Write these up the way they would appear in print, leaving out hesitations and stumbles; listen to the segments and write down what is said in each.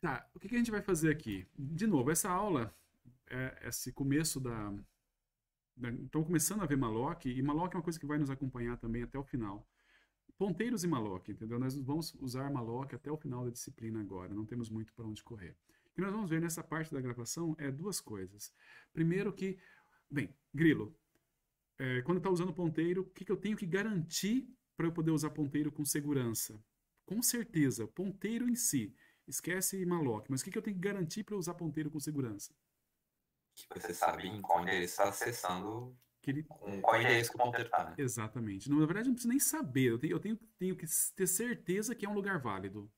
Tá, o que que a gente vai fazer aqui? De novo, essa aula, esse começo Estão começando a ver malloc, e malloc é uma coisa que vai nos acompanhar também até o final. Ponteiros e malloc, entendeu? Nós vamos usar malloc até o final da disciplina agora, não temos muito para onde correr. O que nós vamos ver nessa parte da gravação é duas coisas. Primeiro que, bem, Grilo, quando está usando ponteiro, o que que eu tenho que garantir para eu poder usar ponteiro com segurança? Com certeza, ponteiro em si. Esquece malloc, mas o que que eu tenho que garantir para eu usar ponteiro com segurança? Que você sabe em qual endereço está acessando, Que ele com qual endereço que o ponteiro está, né? Exatamente. Não, na verdade, não preciso nem saber. Tenho que ter certeza que é um lugar válido.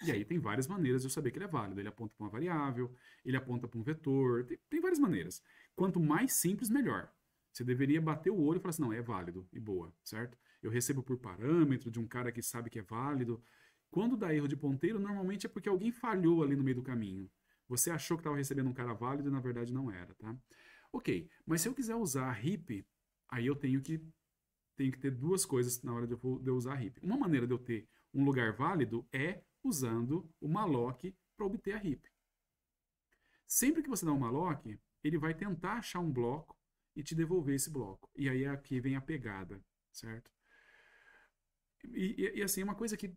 E aí Sim. tem várias maneiras de eu saber que ele é válido. Ele aponta para uma variável, ele aponta para um vetor, tem várias maneiras. Quanto mais simples, melhor. Você deveria bater o olho e falar assim, não, é válido e boa, certo? Eu recebo por parâmetro de um cara que sabe que é válido. Quando dá erro de ponteiro, normalmente é porque alguém falhou ali no meio do caminho. Você achou que estava recebendo um cara válido e na verdade não era, tá? Ok, mas se eu quiser usar a heap, aí eu tenho que ter duas coisas na hora de eu usar a heap. Uma maneira de eu ter um lugar válido é usando o malloc para obter a heap. Sempre que você dá um malloc, ele vai tentar achar um bloco e te devolver esse bloco. E aí aqui vem a pegada, certo? E assim, uma coisa que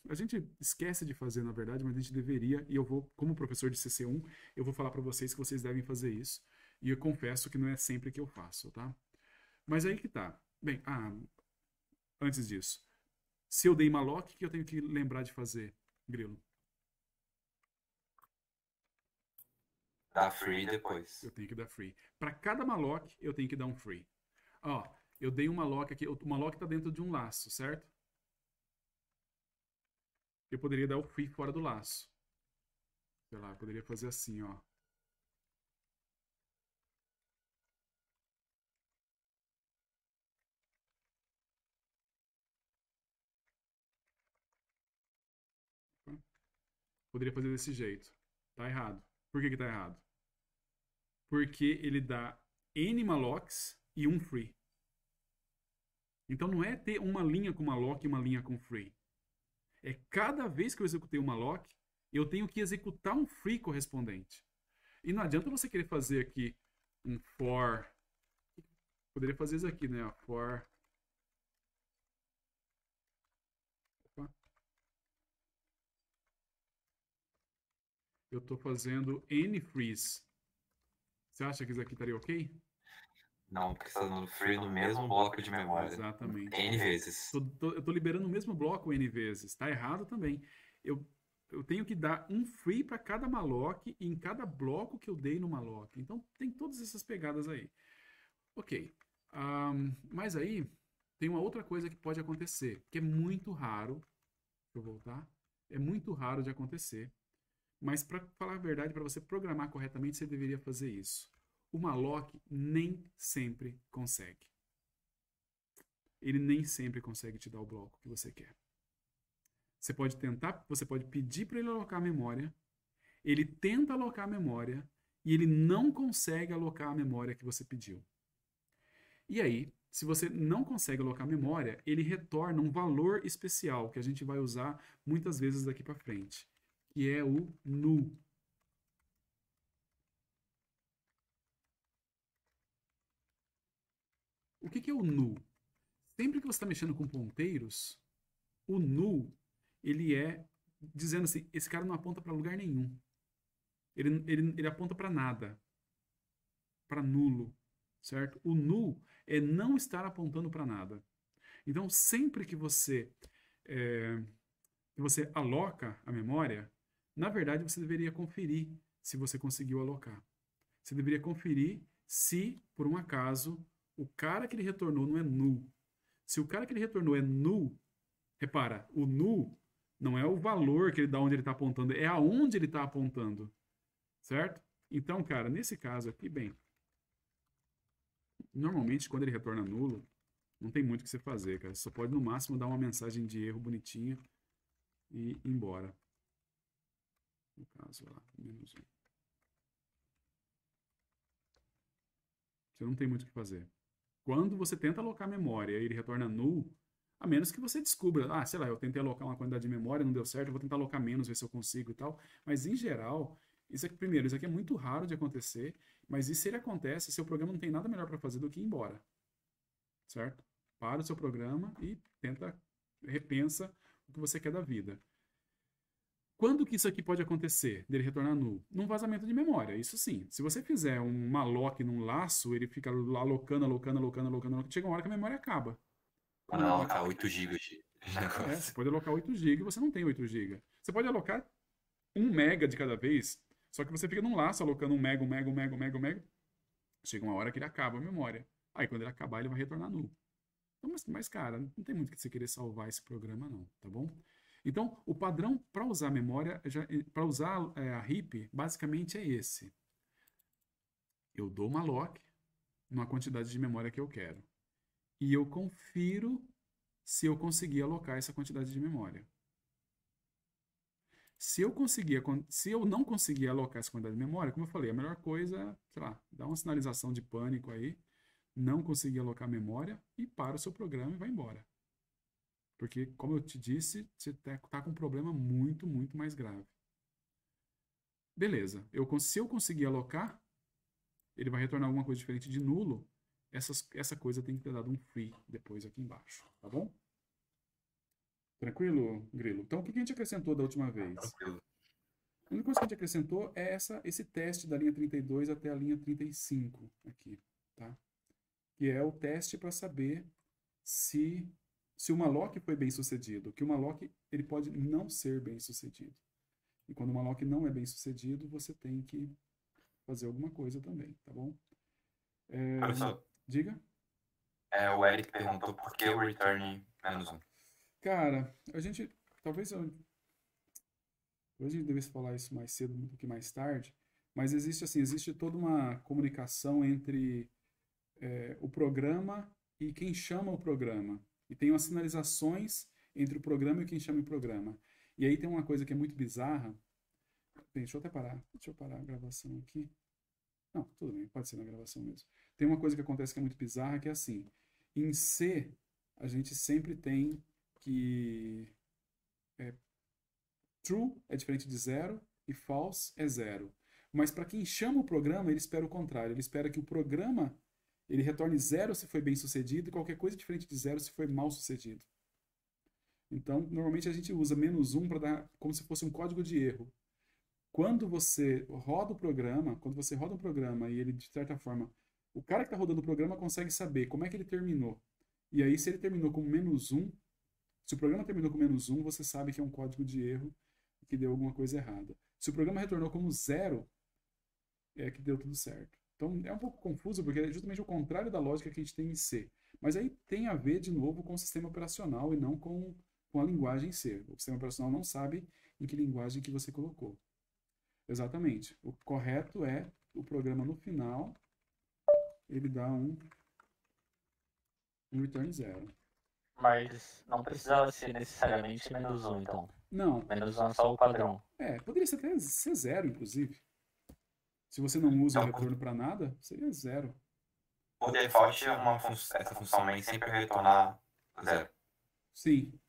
a gente esquece de fazer, na verdade, mas a gente deveria, e eu vou, como professor de CC1, eu vou falar para vocês que vocês devem fazer isso. E eu confesso que não é sempre que eu faço, tá? Mas aí que tá. Bem, antes disso, se eu dei malloc, o que eu tenho que lembrar de fazer, Grilo? Dá free Eu depois. tenho que dar free. Para cada malloc, eu tenho que dar um free. Ó, eu dei um malloc aqui, o malloc está dentro de um laço, certo? Eu poderia dar o free fora do laço. Sei lá, eu poderia fazer assim, ó. Poderia fazer desse jeito. Tá errado. Por que que tá errado? Porque ele dá n mallocs e um free. Então não é ter uma linha com malloc e uma linha com free. É cada vez que eu executei um malloc, eu tenho que executar um free correspondente. E não adianta você querer fazer aqui um for. Poderia fazer isso aqui, né? For. Opa, eu estou fazendo n freeze. Você acha que isso aqui estaria ok? Não, porque você está dando free no mesmo bloco de memória. Exatamente. N vezes. Eu tô liberando o mesmo bloco n vezes. Está errado também. Eu, eu tenho que dar um free para cada malloc e em cada bloco que eu dei no malloc. Então tem todas essas pegadas aí. Ok. Mas aí tem uma outra coisa que pode acontecer, que é muito raro. Deixa eu voltar. É muito raro de acontecer. Mas para falar a verdade, para você programar corretamente, você deveria fazer isso. O malloc nem sempre consegue. Ele nem sempre consegue te dar o bloco que você quer. Você pode tentar, você pode pedir para ele alocar a memória, ele tenta alocar a memória e ele não consegue alocar a memória que você pediu. E aí, se você não consegue alocar a memória, ele retorna um valor especial que a gente vai usar muitas vezes daqui para frente, que é o nu. O que é o nu? Sempre que você está mexendo com ponteiros, o null, ele é dizendo assim, esse cara não aponta para lugar nenhum. Ele aponta para nada, para nulo, certo? O null é não estar apontando para nada. Então, sempre que você aloca a memória, na verdade você deveria conferir se você conseguiu alocar. Você deveria conferir se, por um acaso, o cara que ele retornou não é null. Se o cara que ele retornou é null, repara, o null não é o valor que ele dá onde ele está apontando, é aonde ele está apontando, certo? Então, cara, nesse caso aqui, bem, normalmente quando ele retorna nulo, não tem muito o que você fazer, cara. Você só pode no máximo dar uma mensagem de erro bonitinha e ir embora. No caso lá, menos um. Você não tem muito o que fazer. Quando você tenta alocar a memória e ele retorna null, A menos que você descubra, sei lá, eu tentei alocar uma quantidade de memória, não deu certo, eu vou tentar alocar menos, ver se eu consigo e tal. Mas, em geral, primeiro, isso aqui é muito raro de acontecer, mas isso ele acontece, seu programa não tem nada melhor para fazer do que ir embora, certo? Para o seu programa e repensa o que você quer da vida. Quando que isso aqui pode acontecer, dele retornar null? Num vazamento de memória, isso sim. Se você fizer um malloc num laço, ele fica alocando, chega uma hora que a memória acaba. Quando ela alocar 8 GB de Você negócio. pode alocar 8 GB, você não tem 8 GB. Você pode alocar 1 mega de cada vez, só que você fica num laço alocando 1 mega, 1 mega, 1 mega, 1 mega, 1 mega. Chega uma hora que ele acaba a memória. Aí quando ele acabar, ele vai retornar null. Então, mas, cara, não tem muito que você querer salvar esse programa, não, tá bom? Então, o padrão para usar memória, para usar a heap, basicamente é esse. Eu dou uma lock numa quantidade de memória que eu quero. E eu confiro se eu conseguir alocar essa quantidade de memória. Se eu não conseguir alocar essa quantidade de memória, como eu falei, a melhor coisa é, sei lá, dar uma sinalização de pânico aí, não conseguir alocar memória e para o seu programa e vai embora. Porque, como eu te disse, você está com um problema muito, muito mais grave. Beleza. Se eu conseguir alocar, ele vai retornar alguma coisa diferente de nulo. Essa coisa tem que ter dado um free depois aqui embaixo. Tá bom? Tranquilo, Grilo? Então, o que a gente acrescentou da última vez? Tranquilo. A única coisa que a gente acrescentou é esse teste da linha 32 até a linha 35 aqui, tá? Que é o teste para saber se o malloc foi bem sucedido. Que o malloc ele pode não ser bem sucedido. E quando o malloc não é bem sucedido, você tem que fazer alguma coisa também, tá bom? Professor, Diga. o Eric perguntou por que o return -1. Cara, talvez hoje a gente devesse falar isso mais cedo do que mais tarde, mas existe toda uma comunicação entre o programa e quem chama o programa. E tem umas sinalizações entre o programa e quem chama o programa. E aí tem uma coisa que é muito bizarra. Bem, deixa eu até parar. Deixa eu parar a gravação aqui. Não, tudo bem, pode ser na gravação mesmo. Tem uma coisa que acontece que é muito bizarra, que é assim. Em C, a gente sempre tem que true é diferente de zero e false é zero. Mas para quem chama o programa, ele espera o contrário. Ele espera que o programa ele retorne zero se foi bem sucedido e qualquer coisa diferente de zero se foi mal sucedido. Então, normalmente a gente usa -1 para dar como se fosse um código de erro. Quando você roda um programa e ele, de certa forma, o cara que está rodando o programa consegue saber como é que ele terminou. E aí, se ele terminou com -1, se o programa terminou com -1, você sabe que é um código de erro e que deu alguma coisa errada. Se o programa retornou como 0, é que deu tudo certo. Então, é um pouco confuso, porque é justamente o contrário da lógica que a gente tem em C. Mas aí tem a ver, de novo, com o sistema operacional e não com a linguagem C. O sistema operacional não sabe em que linguagem que você colocou. Exatamente. O correto é o programa no final, ele dá um return 0. Mas não precisava ser necessariamente -1, então. Não. -1 é só o padrão. Poderia até ser 0, inclusive. Se você não usa o retorno para nada, seria 0. Por default, essa função main sempre vai retornar 0. Sim.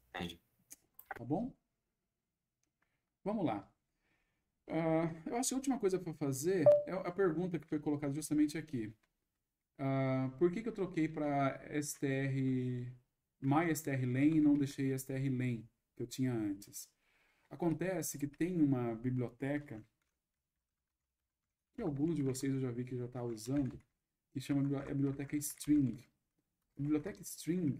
Entendi. Tá bom? Vamos lá. Eu acho que a última coisa para fazer é a pergunta que foi colocada justamente aqui. Por que eu troquei para mystrlen e não deixei strlen que eu tinha antes? Acontece que tem uma biblioteca que alguns de vocês eu já vi que já está usando, que chama a biblioteca string. A biblioteca string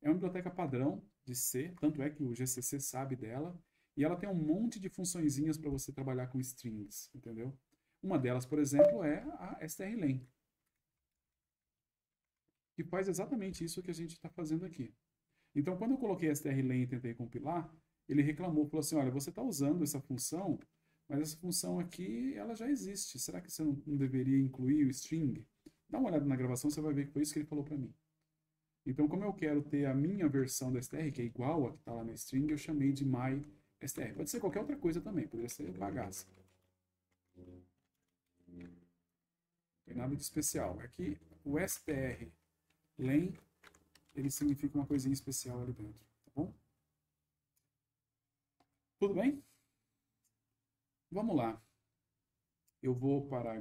é uma biblioteca padrão de C, tanto é que o GCC sabe dela, e ela tem um monte de funçõezinhas para você trabalhar com strings, entendeu? Uma delas, por exemplo, é a strlen, que faz exatamente isso que a gente está fazendo aqui. Então, quando eu coloquei strlen e tentei compilar, ele reclamou, falou assim, olha, você está usando essa função, mas essa função aqui, ela já existe. Será que você não deveria incluir o string? Dá uma olhada na gravação, você vai ver que foi isso que ele falou para mim. Então, como eu quero ter a minha versão da str, que é igual a que está lá na string, eu chamei de myStr. Pode ser qualquer outra coisa também, poderia ser bagaça. Não tem nada de especial. Aqui, o strlen ele significa uma coisinha especial ali dentro, tá bom? Tudo bem? Vamos lá. Eu vou parar.